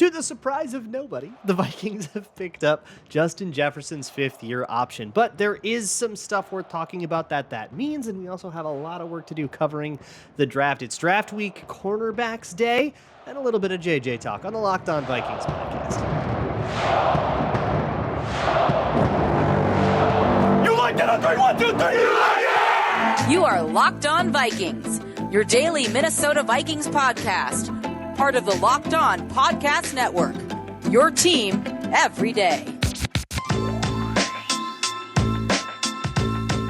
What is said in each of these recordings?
To the surprise of nobody, the Vikings have picked up Justin Jefferson's fifth-year option. But there is some stuff worth talking about that means, and we also have a lot of work to do covering the draft. It's draft week, cornerbacks day, and a little bit of JJ talk on the Locked On Vikings podcast. You like that on 3, 1, 2, 3, you like it! You are Locked On Vikings, your daily Minnesota Vikings podcast. Part of the Locked On Podcast Network, your team every day.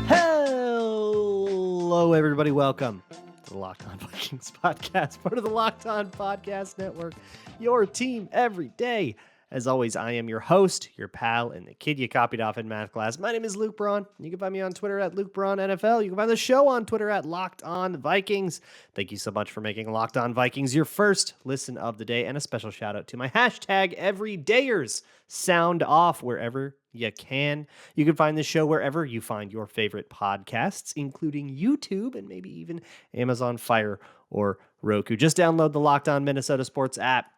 Hello, everybody. Welcome to the Locked On Vikings podcast, part of the Locked On Podcast Network, your team every day. As always, I am your host, your pal, and the kid you copied off in math class. My name is Luke Braun. You can find me on Twitter at Luke Braun NFL. You can find the show on Twitter at Locked On Vikings. Thank you so much for making Locked On Vikings your first listen of the day, and a special shout out to my hashtag Everydayers. Sound off wherever you can. You can find this show wherever you find your favorite podcasts, including YouTube and maybe even Amazon Fire or Roku. Just download the Locked On Minnesota Sports app.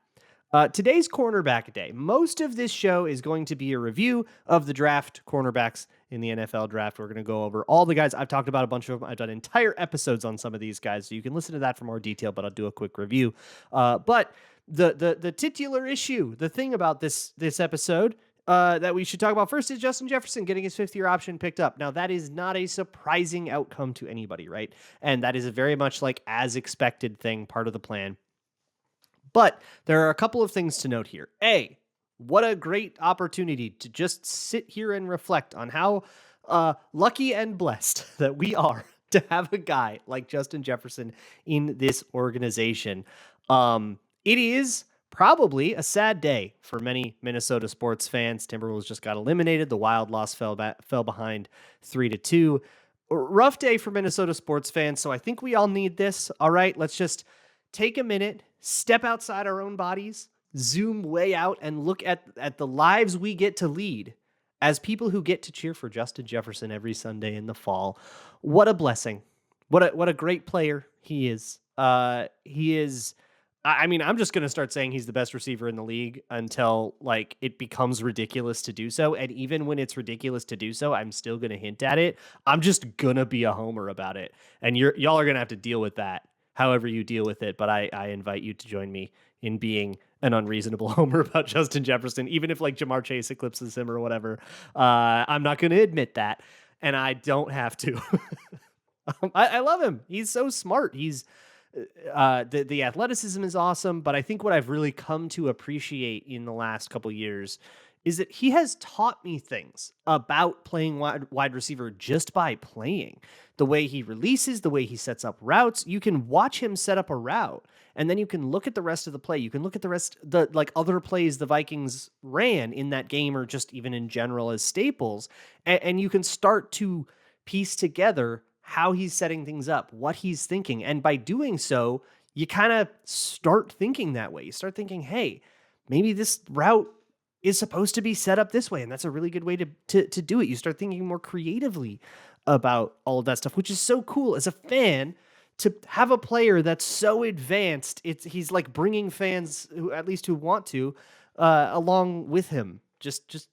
Today's cornerback day. Most of this show is going to be a review of the draft, cornerbacks in the NFL draft. We're going to go over all the guys. I've talked about a bunch of them. I've done entire episodes on some of these guys, so you can listen to that for more detail, but I'll do a quick review. But the titular issue, the thing about this episode that we should talk about first is Justin Jefferson getting his fifth-year option picked up. Now, that is not a surprising outcome to anybody, right? And that is a very much like as expected thing, part of the plan. But there are a couple of things to note here. A, what a great opportunity to just sit here and reflect on how lucky and blessed that we are to have a guy like Justin Jefferson in this organization. It is probably a sad day for many Minnesota sports fans. Timberwolves just got eliminated. The Wild loss fell behind 3-2. Rough day for Minnesota sports fans, so I think we all need this. All right, let's just take a minute, step outside our own bodies, zoom way out, and look at the lives we get to lead as people who get to cheer for Justin Jefferson every Sunday in the fall. What a blessing. What a great player he is. He is, I mean, I'm just going to start saying he's the best receiver in the league until like it becomes ridiculous to do so. And even when it's ridiculous to do so, I'm still going to hint at it. I'm just going to be a homer about it. And y'all are going to have to deal with that however you deal with it, but I invite you to join me in being an unreasonable homer about Justin Jefferson, even if like Jamar Chase eclipses him or whatever. I'm not going to admit that, and I don't have to. I love him. He's so smart. He's the athleticism is awesome, but I think what I've really come to appreciate in the last couple years is that he has taught me things about playing wide receiver just by playing. The way he releases, the way he sets up routes. You can watch him set up a route, and then you can look at the rest of the play. You can look at the other plays the Vikings ran in that game, or just even in general as staples, and you can start to piece together how he's setting things up, what he's thinking. And by doing so, you kind of start thinking that way. You start thinking, hey, maybe this route is supposed to be set up this way, and that's a really good way to do it. You start thinking more creatively about all of that stuff, which is so cool as a fan to have a player that's so advanced. He's like bringing fans who want to along with him just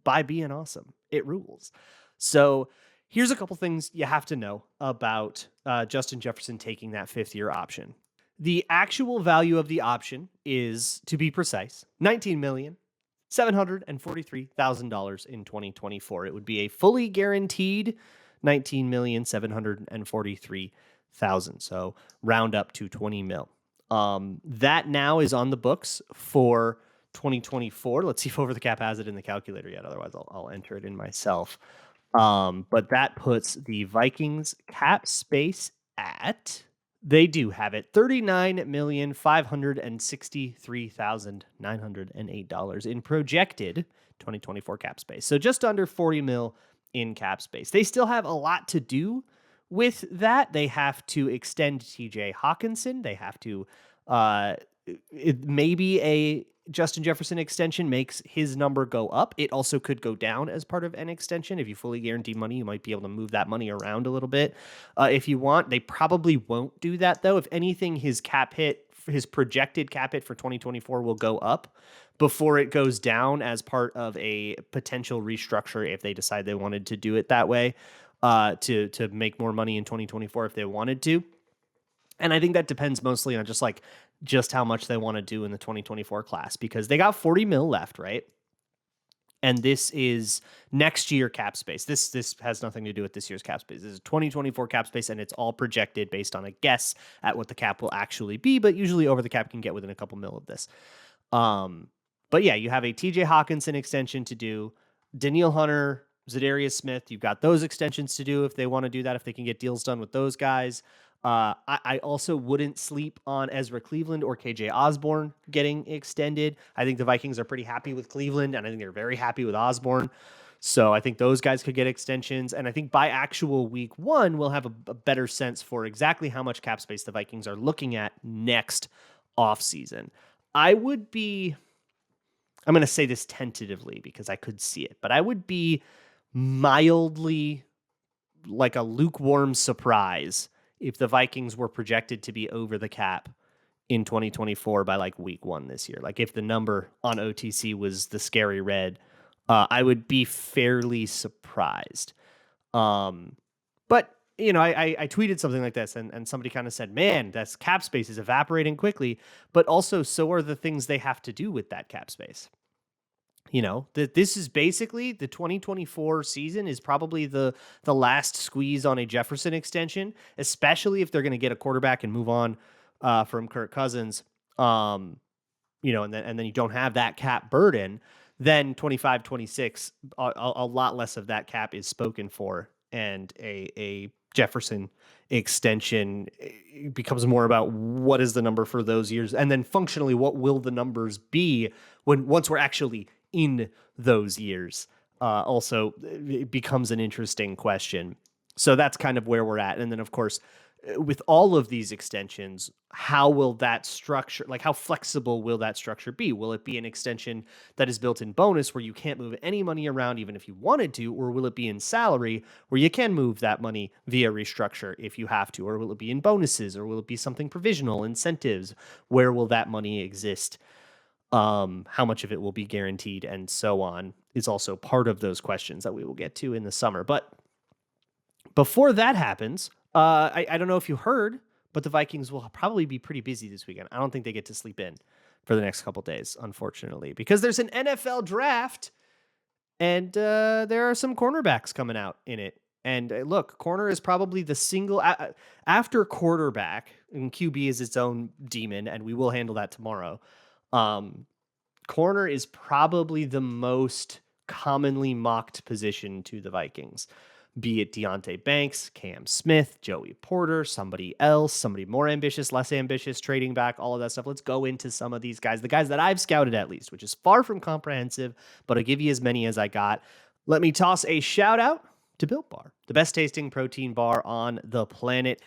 by being awesome. It rules. So here's a couple things you have to know about Justin Jefferson taking that fifth-year option. The actual value of the option is, to be precise, $19,743,000 in 2024. It would be a fully guaranteed $19,743,000. So round up to 20 mil. That now is on the books for 2024. Let's see if Over the Cap has it in the calculator yet. Otherwise, I'll enter it in myself. But that puts the Vikings cap space at, they do have it, $39,563,908 in projected 2024 cap space. So just under 40 mil in cap space. They still have a lot to do with that. They have to extend TJ Hawkinson. They have to, maybe a Justin Jefferson extension makes his number go up. It also could go down as part of an extension. If you fully guarantee money, you might be able to move that money around a little bit if you want. They probably won't do that, though. If anything, his cap hit his projected cap hit for 2024 will go up before it goes down as part of a potential restructure if they decide they wanted to do it that way, to make more money in 2024 if they wanted to. And I think that depends mostly on just how much they want to do in the 2024 class, because they got 40 mil left, right? And this is next year cap space. This has nothing to do with this year's cap space. This is 2024 cap space, and it's all projected based on a guess at what the cap will actually be, but usually over the cap can get within a couple mil of this. But yeah, you have a TJ Hawkinson extension to do, Danielle Hunter, Zadarius Smith. You've got those extensions to do if they want to do that, if they can get deals done with those guys. I also wouldn't sleep on Ezra Cleveland or KJ Osborne getting extended. I think the Vikings are pretty happy with Cleveland, and I think they're very happy with Osborne. So I think those guys could get extensions. And I think by actual week 1, we'll have a better sense for exactly how much cap space the Vikings are looking at next offseason. I'm going to say this tentatively because I could see it, but I would be mildly like a lukewarm surprise if the Vikings were projected to be over the cap in 2024 by like week 1 this year. Like if the number on OTC was the scary red, I would be fairly surprised. But I tweeted something like this and somebody kind of said, man, that's cap space is evaporating quickly, but also so are the things they have to do with that cap space. This is basically the 2024 season is probably the last squeeze on a Jefferson extension, especially if they're going to get a quarterback and move on from Kirk Cousins. And then you don't have that cap burden. Then 25, 26, a lot less of that cap is spoken for, and a Jefferson extension becomes more about what is the number for those years, and then functionally what will the numbers be once we're actually in those years. Also it becomes an interesting question. So that's kind of where we're at. And then of course, with all of these extensions, how will that structure, like how flexible will that structure be? Will it be an extension that is built in bonus where you can't move any money around even if you wanted to? Or will it be in salary where you can move that money via restructure if you have to? Or will it be in bonuses? Or will it be something provisional, incentives? Where will that money exist? How much of it will be guaranteed and so on is also part of those questions that we will get to in the summer. But before that happens, I don't know if you heard, but the Vikings will probably be pretty busy this weekend. I don't think they get to sleep in for the next couple days, unfortunately, because there's an NFL draft and there are some cornerbacks coming out in it. And look, corner is probably the single after quarterback, and QB is its own demon, and we will handle that tomorrow. Corner is probably the most commonly mocked position to the Vikings, be it Deonte Banks, Cam Smith, Joey Porter, somebody else, somebody more ambitious, less ambitious, trading back, all of that stuff. Let's go into some of these guys, the guys that I've scouted at least, which is far from comprehensive, but I'll give you as many as I got. Let me toss a shout out to Built Bar, the best tasting protein bar on the planet.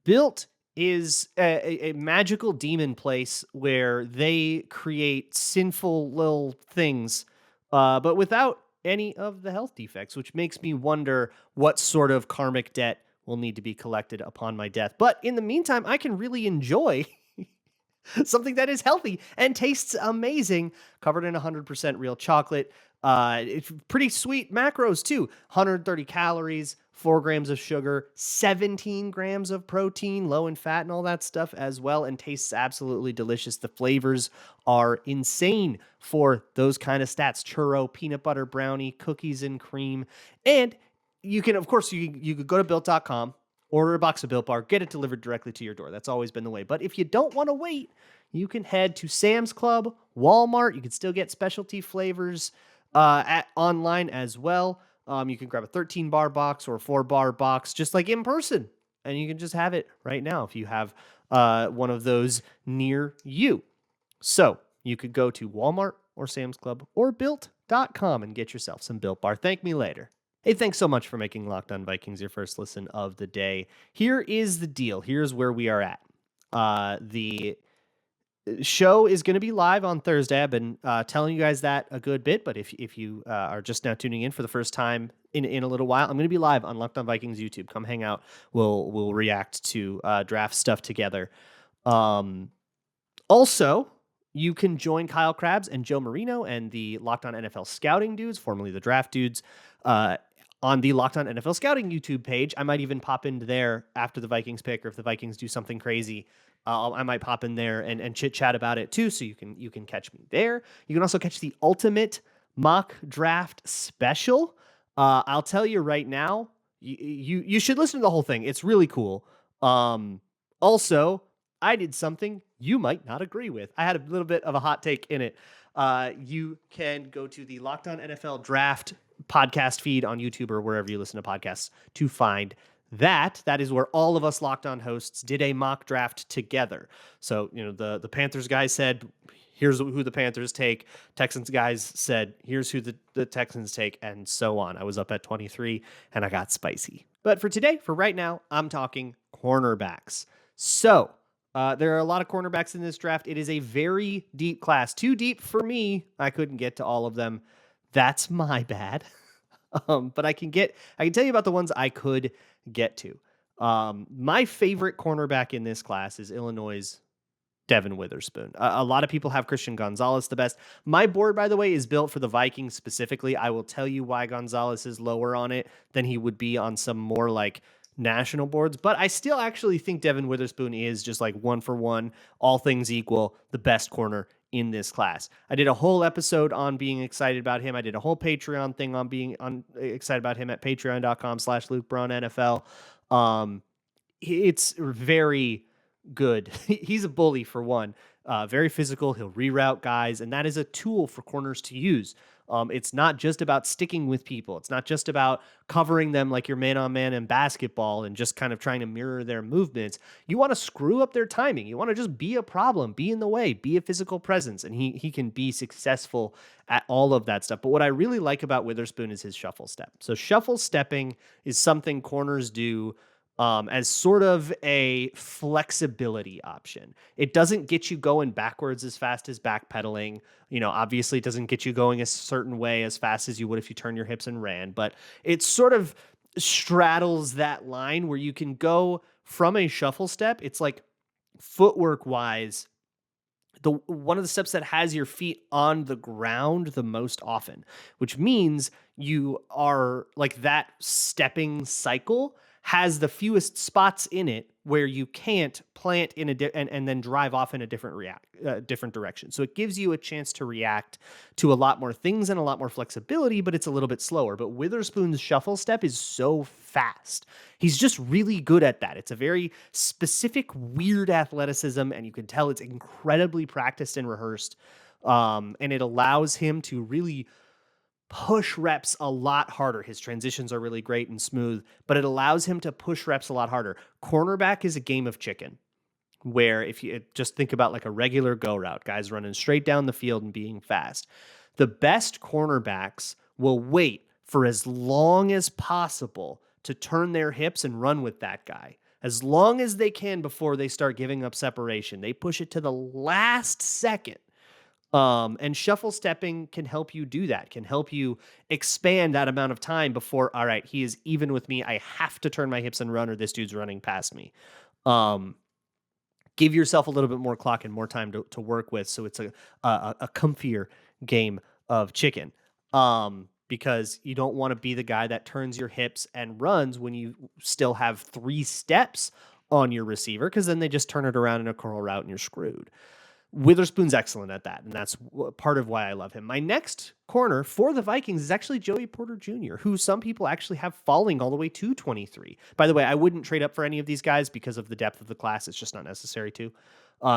Built is a magical demon place where they create sinful little things, but without any of the health defects, which makes me wonder what sort of karmic debt will need to be collected upon my death. But in the meantime, I can really enjoy something that is healthy and tastes amazing, covered in 100% real chocolate. It's pretty sweet macros too. 130 calories, 4 grams of sugar, 17 grams of protein, low in fat and all that stuff as well, and tastes absolutely delicious. The flavors are insane for those kind of stats. Churro, peanut butter brownie, cookies and cream. And you can, of course, you could go to built.com, order a box of Built Bar, get it delivered directly to your door. That's always been the way. But if you don't want to wait, you can head to Sam's Club, Walmart. You can still get specialty flavors online as well. You can grab a 13-bar box or a 4-bar box, just like in person, and you can just have it right now if you have one of those near you. So you could go to Walmart or Sam's Club or Built.com and get yourself some Built Bar. Thank me later. Hey, thanks so much for making Locked On Vikings your first listen of the day. Here is the deal. Here's where we are at. The show is going to be live on Thursday. I've been telling you guys that a good bit, but if you are just now tuning in for the first time in a little while, I'm going to be live on Locked On Vikings YouTube. Come hang out. We'll react to draft stuff together. Also, you can join Kyle Krabs and Joe Marino and the Locked On NFL Scouting dudes, formerly the Draft dudes, on the Locked On NFL Scouting YouTube page. I might even pop into there after the Vikings pick, or if the Vikings do something crazy, I might pop in there and chit chat about it too. So you can catch me there. You can also catch the Ultimate Mock Draft Special. I'll tell you right now, you should listen to the whole thing. It's really cool. Also, I did something you might not agree with. I had a little bit of a hot take in it. You can go to the Locked On NFL Draft podcast feed on YouTube or wherever you listen to podcasts to find that. That is where all of us Locked On hosts did a mock draft together. So, the Panthers guys said, here's who the Panthers take. Texans guys said, here's who the Texans take, and so on. I was up at 23, and I got spicy. But for today, for right now, I'm talking cornerbacks. So, there are a lot of cornerbacks in this draft. It is a very deep class. Too deep for me. I couldn't get to all of them. That's my bad. But I can tell you about the ones I could get to. My favorite cornerback in this class is Illinois' Devon Witherspoon. A lot of people have Christian Gonzalez the best. My board, by the way, is built for the Vikings specifically. I will tell you why Gonzalez is lower on it than he would be on some more like national boards, but I still actually think Devon Witherspoon is just like 1-for-1, all things equal, the best corner in this class. I did a whole episode on being excited about him. I did a whole Patreon thing on being excited about him at patreon.com/LukeBraunNFL. It's very good. He's a bully for one. Very physical. He'll reroute guys, and that is a tool for corners to use. It's not just about sticking with people. It's not just about covering them like you're man-on-man in basketball and just kind of trying to mirror their movements. You want to screw up their timing. You want to just be a problem, be in the way, be a physical presence, and he can be successful at all of that stuff. But what I really like about Witherspoon is his shuffle step. So shuffle stepping is something corners do as sort of a flexibility option. It doesn't get you going backwards as fast as backpedaling. Obviously it doesn't get you going a certain way as fast as you would if you turn your hips and ran, but it sort of straddles that line where you can go from a shuffle step. It's like footwork wise, one of the steps that has your feet on the ground the most often, which means you are like that stepping cycle has the fewest spots in it where you can't plant in and then drive off in a different direction. So it gives you a chance to react to a lot more things and a lot more flexibility, but it's a little bit slower. But Witherspoon's shuffle step is so fast. He's just really good at that. It's a very specific, weird athleticism, and you can tell it's incredibly practiced and rehearsed. And it allows him to really push reps a lot harder. His transitions are really great and smooth, but it allows him to push reps a lot harder. Cornerback is a game of chicken, where if you just think about like a regular go route, guys running straight down the field and being fast. The best cornerbacks will wait for as long as possible to turn their hips and run with that guy. As long as they can before they start giving up separation. They push it to the last second. And shuffle stepping can help you do that, can help you expand that amount of time before, all right, he is even with me. I have to turn my hips and run or this dude's running past me. Give yourself a little bit more clock and more time to work with. So it's a comfier game of chicken. Because you don't want to be the guy that turns your hips and runs when you still have 3 steps on your receiver, because then they just turn it around in a curl route and you're screwed. Witherspoon's excellent at that, and that's part of why I love him. My next corner for the Vikings is actually Joey Porter Jr., who some people actually have falling all the way to 23. By the way, I wouldn't trade up for any of these guys because of the depth of the class. It's just not necessary to.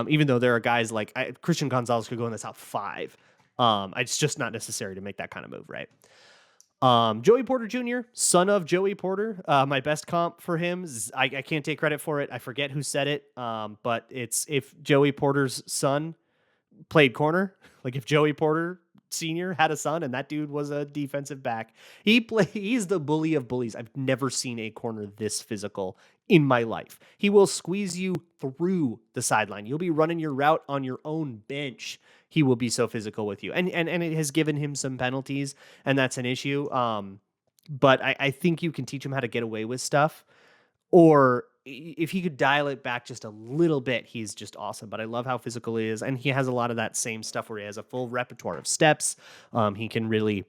Even though there are guys like Christian Gonzalez could go in the top 5. It's just not necessary to make that kind of move, right? Joey Porter Jr., son of Joey Porter. My best comp for him is, I can't take credit for it. I forget who said it. But it's if Joey Porter's son played corner, like if Joey Porter Sr. had a son and that dude was a defensive back, he's the bully of bullies. I've never seen a corner this physical in my life. He will squeeze you through the sideline. You'll be running your route on your own bench. He will be so physical with you. And it has given him some penalties, and that's an issue. But I think you can teach him how to get away with stuff, or if he could dial it back just a little bit, he's just awesome. But I love how physical he is, and he has a lot of that same stuff where he has a full repertoire of steps. He can really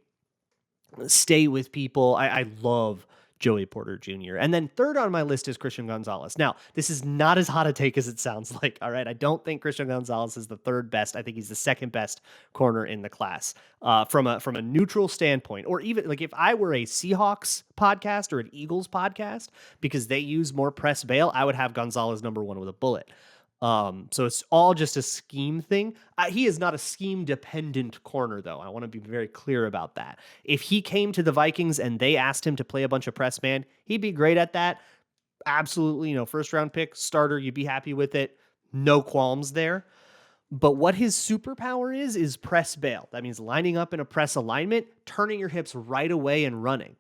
stay with people. I love Joey Porter Jr. And then third on my list is Christian Gonzalez. Now, this is not as hot a take as it sounds like. All right. I don't think Christian Gonzalez is the third best. I think he's the second best corner in the class. From a neutral standpoint, or even like if I were a Seahawks podcast or an Eagles podcast, because they use more press bail, I would have Gonzalez number one with a bullet. So it's all just a scheme thing. He is not a scheme dependent corner, though. I want to be very clear about that. If he came to the Vikings and they asked him to play a bunch of press man, he'd be great at that. Absolutely, first round pick, starter, you'd be happy with it. No qualms there. But what his superpower is press bail. That means lining up in a press alignment, turning your hips right away and running.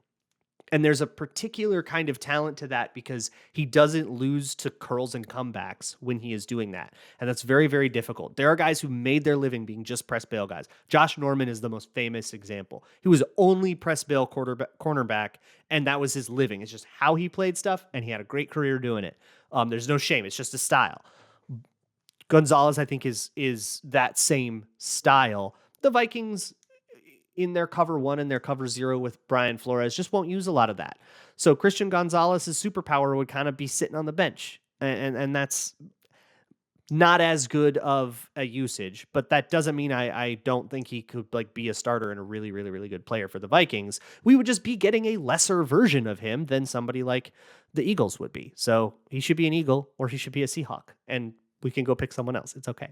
And there's a particular kind of talent to that because he doesn't lose to curls and comebacks when he is doing that. And that's very, very difficult. There are guys who made their living being just press bail guys. Josh Norman is the most famous example. He was only press bail cornerback, and that was his living. It's just how he played stuff, and he had a great career doing it. There's no shame. It's just a style. Gonzalez, I think, is that same style. The Vikings, in their cover 1 and their cover 0 with Brian Flores, just won't use a lot of that. So Christian Gonzalez's superpower would kind of be sitting on the bench. And that's not as good of a usage, but that doesn't mean I don't think he could be a starter and a really, really, really good player for the Vikings. We would just be getting a lesser version of him than somebody like the Eagles would be. So he should be an Eagle or he should be a Seahawk, and we can go pick someone else. It's okay.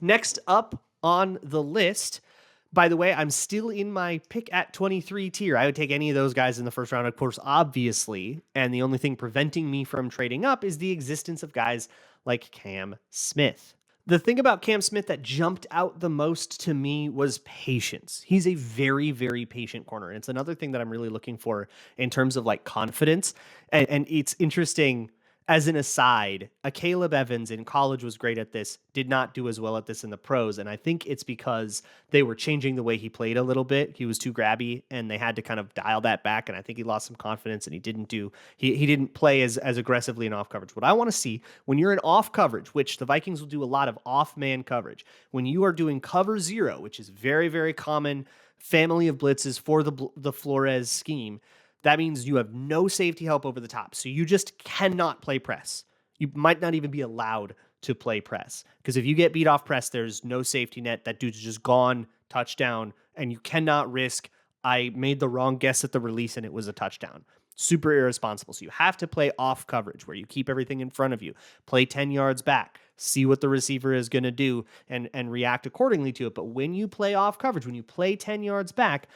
Next up on the list, by the way, I'm still in my pick at 23 tier. I would take any of those guys in the first round, of course, obviously. And the only thing preventing me from trading up is the existence of guys like Cam Smith. The thing about Cam Smith that jumped out the most to me was patience. He's a very, very patient corner. And it's another thing that I'm really looking for in terms of confidence. And it's interesting. As an aside, a Caleb Evans in college was great at this, did not do as well at this in the pros. And I think it's because they were changing the way he played a little bit. He was too grabby and they had to kind of dial that back. And I think he lost some confidence and he didn't play as aggressively in off coverage. What I want to see when you're in off coverage, which the Vikings will do a lot of off man coverage, when you are doing cover 0, which is very, very common family of blitzes for the Flores scheme, that means you have no safety help over the top. So you just cannot play press. You might not even be allowed to play press. Because if you get beat off press, there's no safety net. That dude's just gone, touchdown, and you cannot risk, I made the wrong guess at the release and it was a touchdown. Super irresponsible. So you have to play off coverage where you keep everything in front of you. Play 10 yards back. See what the receiver is going to do and react accordingly to it. But when you play off coverage, when you play 10 yards back,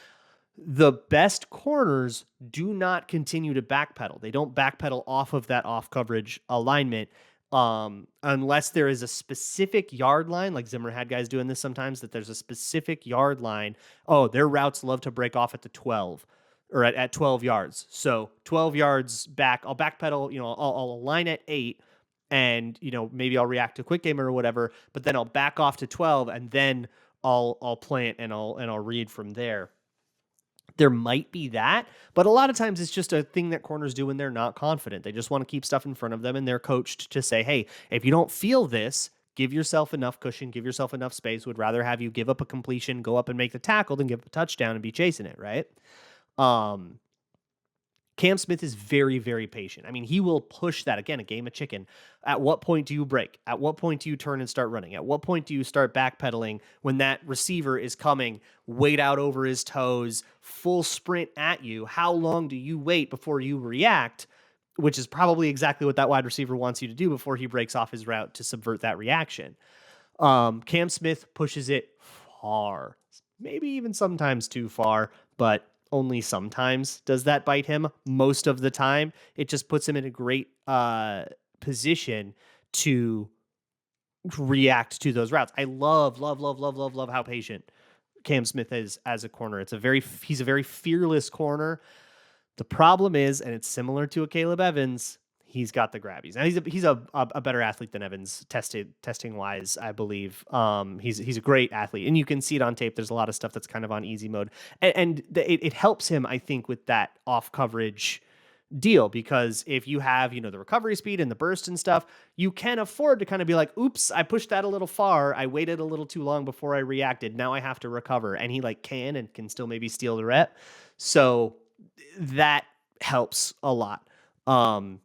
the best corners do not continue to backpedal. They don't backpedal off of that off coverage alignment unless there is a specific yard line, like Zimmer had guys doing this sometimes, that there's a specific yard line. Oh, their routes love to break off at the 12 or at 12 yards. So 12 yards back, I'll backpedal, I'll align at 8 and, maybe I'll react to quick game or whatever, but then I'll back off to 12 and then I'll plant and I'll read from there. There might be that, but a lot of times it's just a thing that corners do when they're not confident. They just want to keep stuff in front of them, and they're coached to say, hey, if you don't feel this, give yourself enough cushion, give yourself enough space. Would rather have you give up a completion, go up and make the tackle than give up a touchdown and be chasing it, right? Cam Smith is very, very patient. I mean, he will push that. Again, a game of chicken. At what point do you break? At what point do you turn and start running? At what point do you start backpedaling when that receiver is coming, weight out over his toes, full sprint at you? How long do you wait before you react? Which is probably exactly what that wide receiver wants you to do before he breaks off his route to subvert that reaction. Cam Smith pushes it far, maybe even sometimes too far, but only sometimes does that bite him. Most of the time, it just puts him in a great position to react to those routes. I love how patient Cam Smith is as a corner. He's a very fearless corner. The problem is, and it's similar to a Caleb Evans, he's got the grabbies. And he's a better athlete than Evans testing wise, I believe. He's a great athlete, and you can see it on tape. There's a lot of stuff that's kind of on easy mode, and it helps him, I think, with that off coverage deal, because if you have, the recovery speed and the burst and stuff, you can afford to kind of be like, oops, I pushed that a little far. I waited a little too long before I reacted. Now I have to recover. And he can still maybe steal the rep. So that helps a lot. And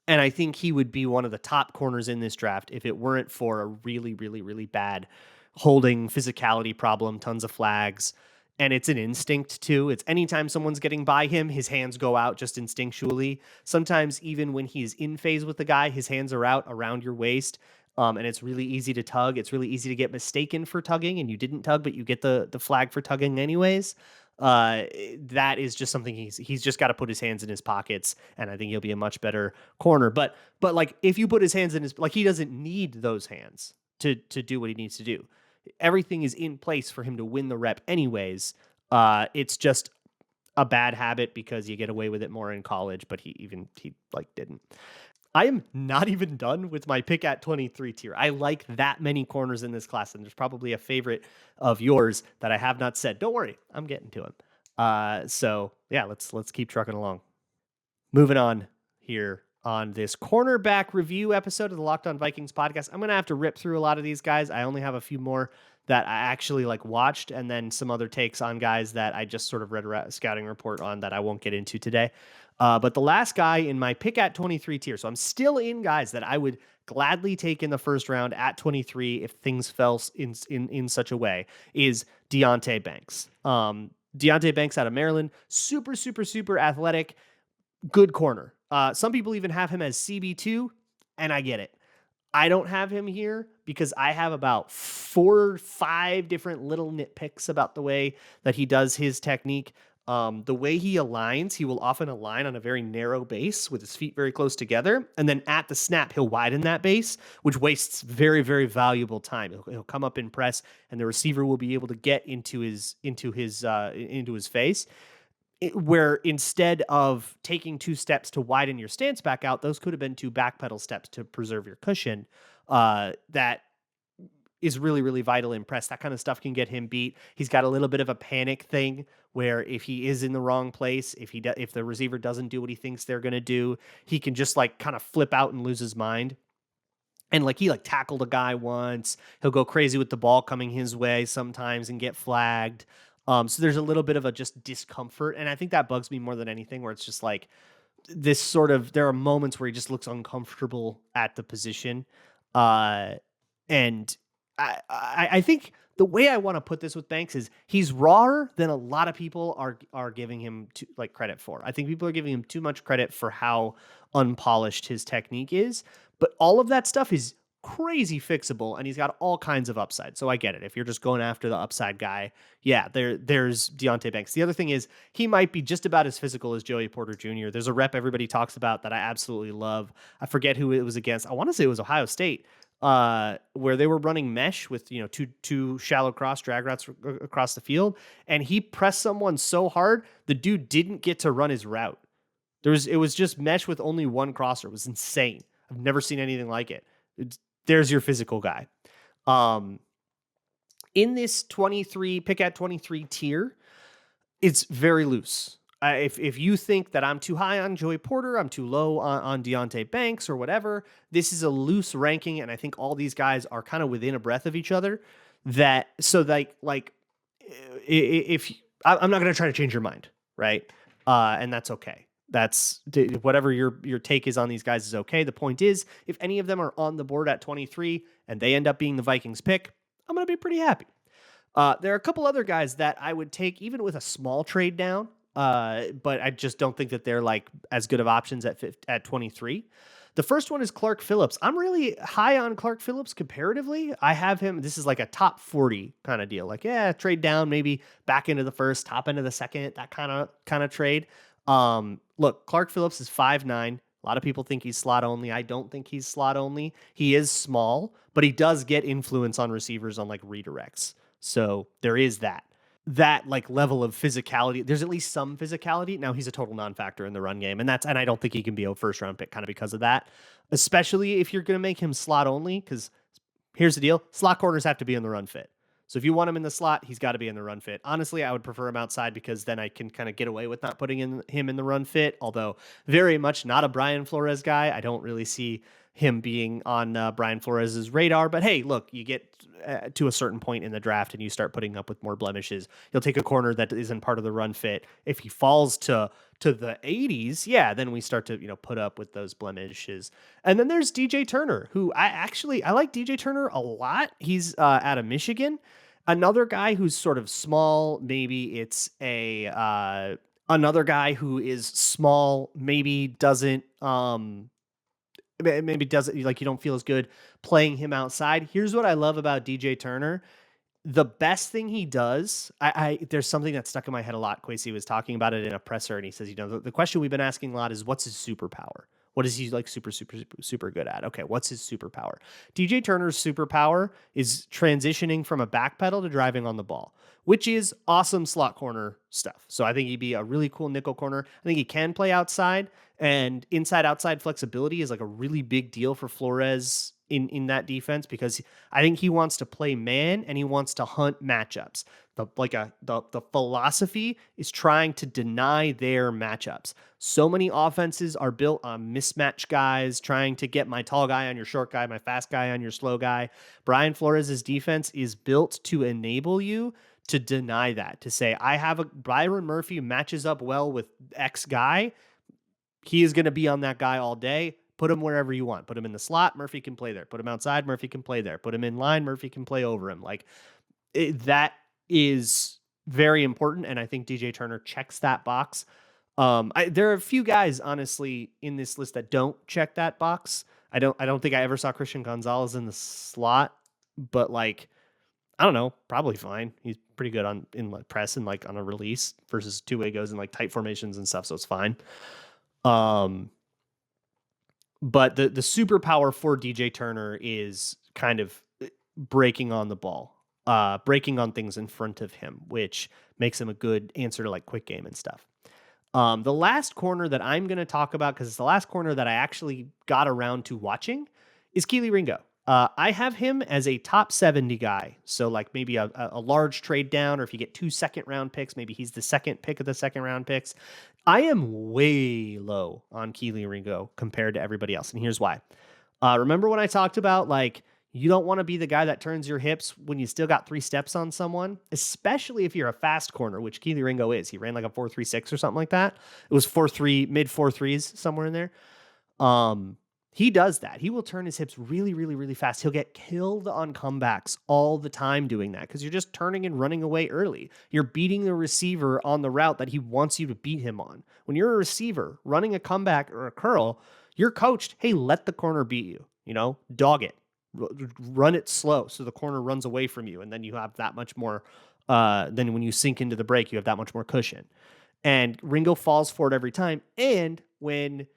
I think he would be one of the top corners in this draft if it weren't for a really, really, really bad holding physicality problem, tons of flags. And it's an instinct too. It's anytime someone's getting by him, his hands go out just instinctually. Sometimes even when he's in phase with the guy, his hands are out around your waist. And it's really easy to tug. It's really easy to get mistaken for tugging, and you didn't tug, but you get the flag for tugging anyways. That is just something he's just got to put his hands in his pockets, and I think he'll be a much better corner. But like, if you put his hands in his, like, he doesn't need those hands to do what he needs to do. Everything is in place for him to win the rep anyways. It's just a bad habit because you get away with it more in college, but he didn't. I am not even done with my pick at 23 tier. I like that many corners in this class, and there's probably a favorite of yours that I have not said. Don't worry, I'm getting to him. So yeah, let's keep trucking along. Moving on here on this cornerback review episode of the Locked On Vikings podcast. I'm gonna have to rip through a lot of these guys. I only have a few more that I actually watched, and then some other takes on guys that I just sort of read a scouting report on that I won't get into today. But the last guy in my pick at 23 tier, so I'm still in guys that I would gladly take in the first round at 23 if things fell in such a way, is Deonte Banks. Deonte Banks out of Maryland, super, super, super athletic, good corner. Some people even have him as CB2, and I get it. I don't have him here because I have about 4 or 5 different little nitpicks about the way that he does his technique. The way he aligns, he will often align on a very narrow base with his feet very close together. And then at the snap, he'll widen that base, which wastes very, very valuable time. He'll come up in press, and the receiver will be able to get into his face. Where instead of taking 2 steps to widen your stance back out, those could have been 2 backpedal steps to preserve your cushion. That is really, really vital in press. That kind of stuff can get him beat. He's got a little bit of a panic thing where if he is in the wrong place, if the receiver doesn't do what he thinks they're going to do, he can just kind of flip out and lose his mind. And he tackled a guy once. He'll go crazy with the ball coming his way sometimes and get flagged. So there's a little bit of a just discomfort. And I think that bugs me more than anything, where it's just this sort of, there are moments where he just looks uncomfortable at the position. And I think the way I want to put this with Banks is he's rawer than a lot of people are giving him credit for. I think people are giving him too much credit for how unpolished his technique is, but all of that stuff is crazy fixable, and he's got all kinds of upside. So I get it. If you're just going after the upside guy, yeah, there's Deonte Banks. The other thing is he might be just about as physical as Joey Porter Jr. There's a rep everybody talks about that I absolutely love. I forget who it was against. I want to say it was Ohio State, where they were running mesh with two shallow cross drag routes across the field, and he pressed someone so hard the dude didn't get to run his route. It was just mesh with only one crosser. It was insane. I've never seen anything like it. There's your physical guy. In this 23 pick at 23 tier, it's very loose. If you think that I'm too high on Joey Porter, I'm too low on Deonte Banks or whatever, this is a loose ranking, and I think all these guys are kind of within a breath of each other. If I'm not going to try to change your mind, right? And that's okay. That's whatever your take is on these guys is okay. The point is, if any of them are on the board at 23 and they end up being the Vikings pick, I'm going to be pretty happy. There are a couple other guys that I would take even with a small trade down, but I just don't think that they're as good of options at 23. The first one is Clark Phillips. I'm really high on Clark Phillips comparatively. I have him. This is a top 40 kind of deal. Trade down, maybe back into the first, top into the second, that kind of trade. Look, Clark Phillips is 5'9". A lot of people think he's slot only. I don't think he's slot only. He is small, but he does get influence on receivers on redirects. So there is that level of physicality. There's at least some physicality. Now he's a total non-factor in the run game, and I don't think he can be a first round pick kind of because of that, especially if you're going to make him slot only, because here's the deal. Slot corners have to be in the run fit. So if you want him in the slot, he's got to be in the run fit. Honestly, I would prefer him outside because then I can kind of get away with not putting him in the run fit. Although very much not a Brian Flores guy. I don't really see him being on Brian Flores's radar. But hey, look, you get to a certain point in the draft and you start putting up with more blemishes. You'll take a corner that isn't part of the run fit. If he falls to the 80s, yeah, then we start to, put up with those blemishes. And then there's DJ Turner, who I like DJ Turner a lot. He's out of Michigan. Another guy who's sort of small. Maybe it's another guy who is small, maybe doesn't like, you don't feel as good playing him outside. Here's what I love about DJ Turner. The best thing he does, there's something that stuck in my head a lot. Kwesi was talking about it in a presser, and he says, the question we've been asking a lot is, what's his superpower? What is he like super good at? Okay, what's his superpower? DJ Turner's superpower is transitioning from a back pedal to driving on the ball, which is awesome slot corner stuff. So I think he'd be a really cool nickel corner. I think he can play outside, and inside-outside flexibility is like a really big deal for Flores in that defense, because I think he wants to play man and he wants to hunt matchups. The philosophy is trying to deny their matchups. So many offenses are built on mismatch guys, trying to get my tall guy on your short guy, my fast guy on your slow guy. Brian Flores' defense is built to enable you to deny that, to say, I have a Byron Murphy matches up well with X guy. He is going to be on that guy all day. Put him wherever you want. Put him in the slot, Murphy can play there. Put him outside, Murphy can play there. Put him in line, Murphy can play over him. That is very important, and I think DJ Turner checks that box. There are a few guys, honestly, in this list that don't check that box. I don't think I ever saw Christian Gonzalez in the slot, but I don't know, probably fine. He's pretty good in press and on a release versus two-way goes in tight formations and stuff, so it's fine. But the superpower for DJ Turner is kind of breaking on the ball, breaking on things in front of him, which makes him a good answer to quick game and stuff. The last corner that I'm going to talk about, because it's the last corner that I actually got around to watching, is Kelee Ringo. I have him as a top 70 guy. So maybe a large trade down, or if you get 2 second-round picks, maybe he's the second pick of the second-round picks. I am way low on Kelee Ringo compared to everybody else, and here's why. Remember when I talked about you don't want to be the guy that turns your hips when you still got 3 steps on someone, especially if you're a fast corner, which Kelee Ringo is. He ran a 4.36 or something like that. It was 4.3, mid 4.3s, somewhere in there. He does that. He will turn his hips really, really, really fast. He'll get killed on comebacks all the time doing that, because you're just turning and running away early. You're beating the receiver on the route that he wants you to beat him on. When you're a receiver running a comeback or a curl, you're coached, hey, let the corner beat you. Dog it. Run it slow so the corner runs away from you, and then you have that much more, then when you sink into the break, you have that much more cushion. And Ringo falls for it every time, and when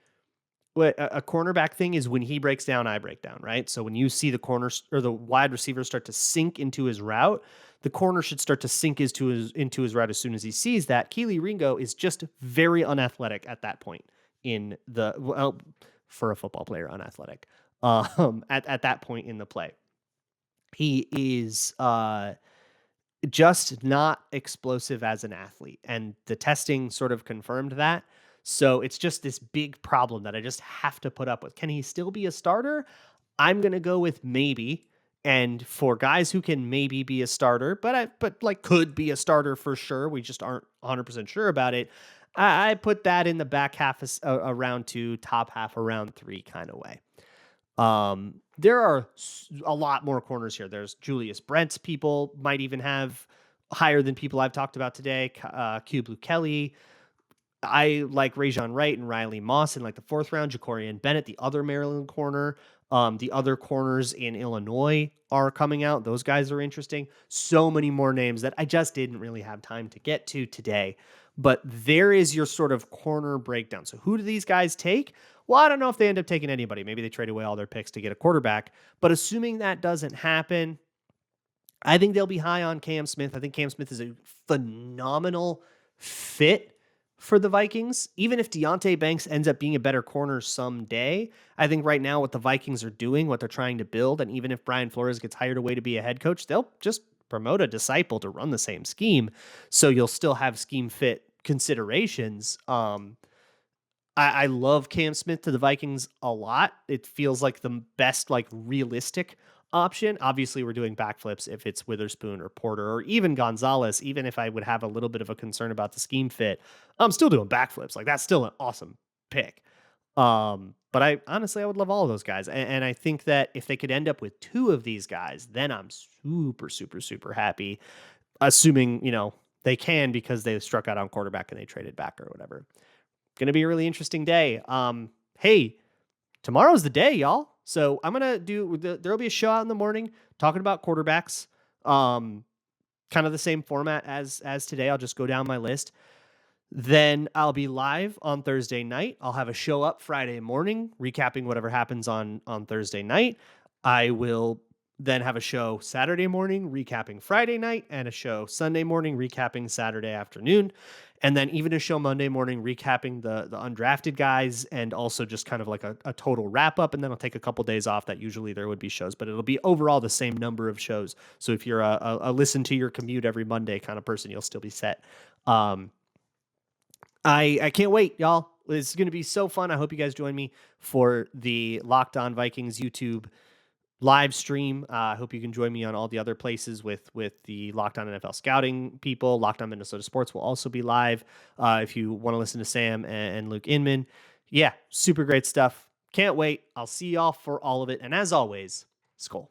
a cornerback thing is when he breaks down, I break down, right? So when you see the corners or the wide receivers start to sink into his route, the corner should start to sink into his route as soon as he sees that. Kelee Ringo is just very unathletic at that point for a football player, unathletic. At that point in the play, he is just not explosive as an athlete, and the testing sort of confirmed that. So it's just this big problem that I just have to put up with. Can he still be a starter? I'm going to go with maybe. And for guys who can maybe be a starter, but could be a starter for sure, we just aren't 100% sure about it, I put that in the back half of round 2, top half of round 3 kind of way. There are a lot more corners here. There's Julius Brents. People might even have higher than people I've talked about today. Q Blue Kelly. I like Rajon Wright and Riley Moss in the 4th round. Jacorian Bennett, the other Maryland corner. The other corners in Illinois are coming out. Those guys are interesting. So many more names that I just didn't really have time to get to today. But there is your sort of corner breakdown. So who do these guys take? Well, I don't know if they end up taking anybody. Maybe they trade away all their picks to get a quarterback. But assuming that doesn't happen, I think they'll be high on Cam Smith. I think Cam Smith is a phenomenal fit for the Vikings. Even if Deonte Banks ends up being a better corner someday, I think right now what the Vikings are doing, what they're trying to build, and even if Brian Flores gets hired away to be a head coach, they'll just promote a disciple to run the same scheme. So you'll still have scheme fit considerations. I love Cam Smith to the Vikings a lot. It feels like the best, like, realistic option. Obviously, we're doing backflips if it's Witherspoon or Porter or even Gonzalez. Even if I would have a little bit of a concern about the scheme fit, I'm still doing backflips. Like, that's still an awesome pick. But I honestly, I would love all of those guys. And I think that if they could end up with two of these guys, then I'm super, super, super happy, assuming, they can, because they struck out on quarterback and they traded back or whatever. Going to be a really interesting day. Hey, tomorrow's the day, y'all. So I'm going to there'll be a show out in the morning talking about quarterbacks. Kind of the same format as today. I'll just go down my list. Then I'll be live on Thursday night. I'll have a show up Friday morning, recapping whatever happens on Thursday night. I will then have a show Saturday morning, recapping Friday night, and a show Sunday morning, recapping Saturday afternoon. And then even a show Monday morning, recapping the undrafted guys, and also just kind of like a total wrap up. And then I'll take a couple days off. That usually there would be shows, but it'll be overall the same number of shows. So if you're a listen to your commute every Monday kind of person, you'll still be set. I can't wait, y'all. It's going to be so fun. I hope you guys join me for the Locked On Vikings YouTube live stream. I hope you can join me on all the other places with the Locked On NFL scouting people. Locked On Minnesota Sports will also be live if you want to listen to Sam and Luke Inman. Yeah, super great stuff. Can't wait. I'll see y'all for all of it. And as always, Skol.